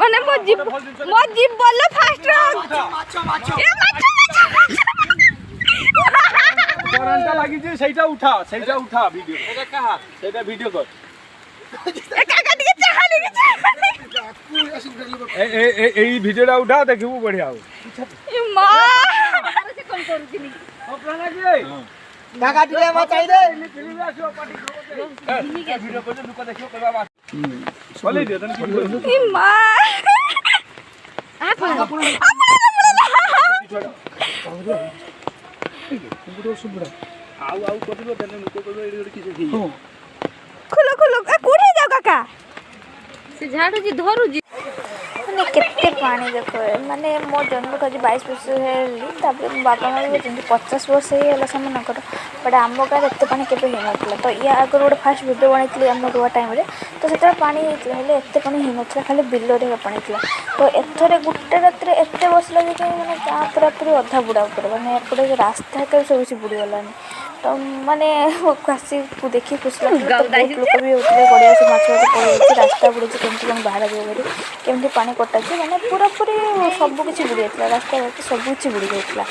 माने मो जीव बोल फास्ट ए करंटा लागि जे सेटा उठा वीडियो एटा कहा सेटा वीडियो कर ए काका टिके चाहले ए वीडियोटा उठा देखबू बढ़िया हो ए मां से कोन करू दिनी अपना लागि काका टिके मचाइ दे फिल्म आसो पार्टी के वीडियो को लुक देखियो करबा चले दे तन ए मां आउ कटिलो तने मुको को एडी किसे की खुलो खुलो ए कोठे जाओ काका से झाड़ू जी धरू जी माने केते पानी देखो माने मो जन्म कजी 22 वर्ष हेली तापर मो बापा मां जेंति 50 वर्ष हे होला समान कर बट आम गाँव एते पानी केबे हे नथला तो या आगर गोटे फास्ट वीडियो बनैतली हम रुआ टाइम रे तो सेता पानी हेतला हेले एते पानी हे नथला खाली बिलो रे पानी थला तो एथरे गुट्टे रात्रे एते बसला जे माने ता पूरा अधा बुडा ऊपर माने एपटे रास्ता के सब कुछ बुडी गलानी तो माने कासी को देखि खुश लागला लोक भी उठले गड़िया से माछ पड़े रास्ता बुड़ी केमती कौन बाहर जाए केमती पानी कटा माने पूरा पूरी सब किसी बुड़ी जाता रास्ता सब किसी बुड़ी जाता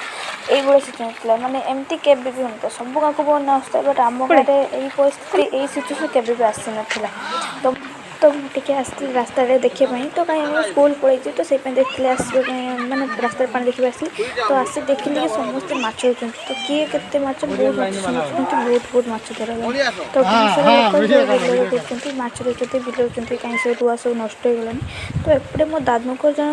ये सिचुएसन माने एमती केबे भी होता सब गाँव को बना आसता बट आम गाँव में परिस्थिति यही सिचुएसन केबे भी आसी ना तो टे आसती रास्ता देखापी तो कहीं स्कूल पढ़ी तो से देखते आसवे मैंने रास्ता पानी देखिए आसली तो आसी देखिली कि समस्त माछ होती तो किए के बहुत बहुत माछ धरा तो माछ देखते बिलाऊँ कहीं से रुआ सब नष्ट हो गलानी तो एपटे मो दादू जन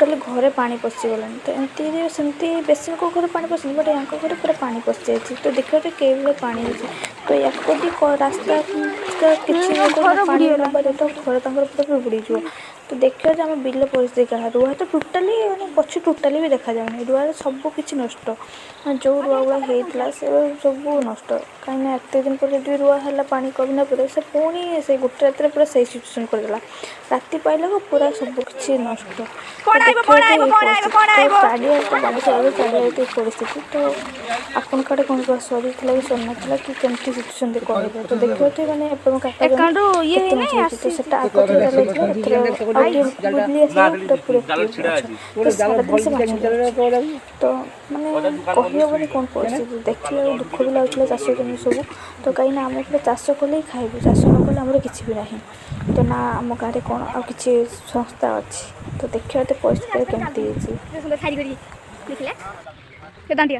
टोटाली घरे पानी पशिगलानी तो एमती सेमती बेसी घर पानी पशुनी बट यहाँ घर पूरा पानी पशि जाए तो देखिए तो कई पानी तो या रास्ता किसी तो घर पूरा बुड़ी जाव तो देखिए आम बिल परिस्थिति क्या रुआ तो टोटाली मैंने पक्ष टोटाली भी देखा जाऊनी रुआ सब किसी नष्ट जो रुआ गुड़ा होता से सब नष्ट कहीं एत दिन पर रुआ है पानी कमिला पर से पुणी से गोटे रात पूरा से सिचुएसन करदेला राति पाइला पूरा सब किसी नष्ट परिस्थिति तो आपन कड़े कौन सरी कि सर ना कि केमती सिचुएसन कह तो देखिए मैंने तो मैंने कहबनी कौन परिस्थिति देखिए दुख भी लगुला चाष जमी सब तो कहीं आम पूरा चाष कले खाइबू चाष न कले आम किसी भी ना तो ना आम गाँव कौन आ कि संस्था अच्छी तो देखिए परिस्थिति केमती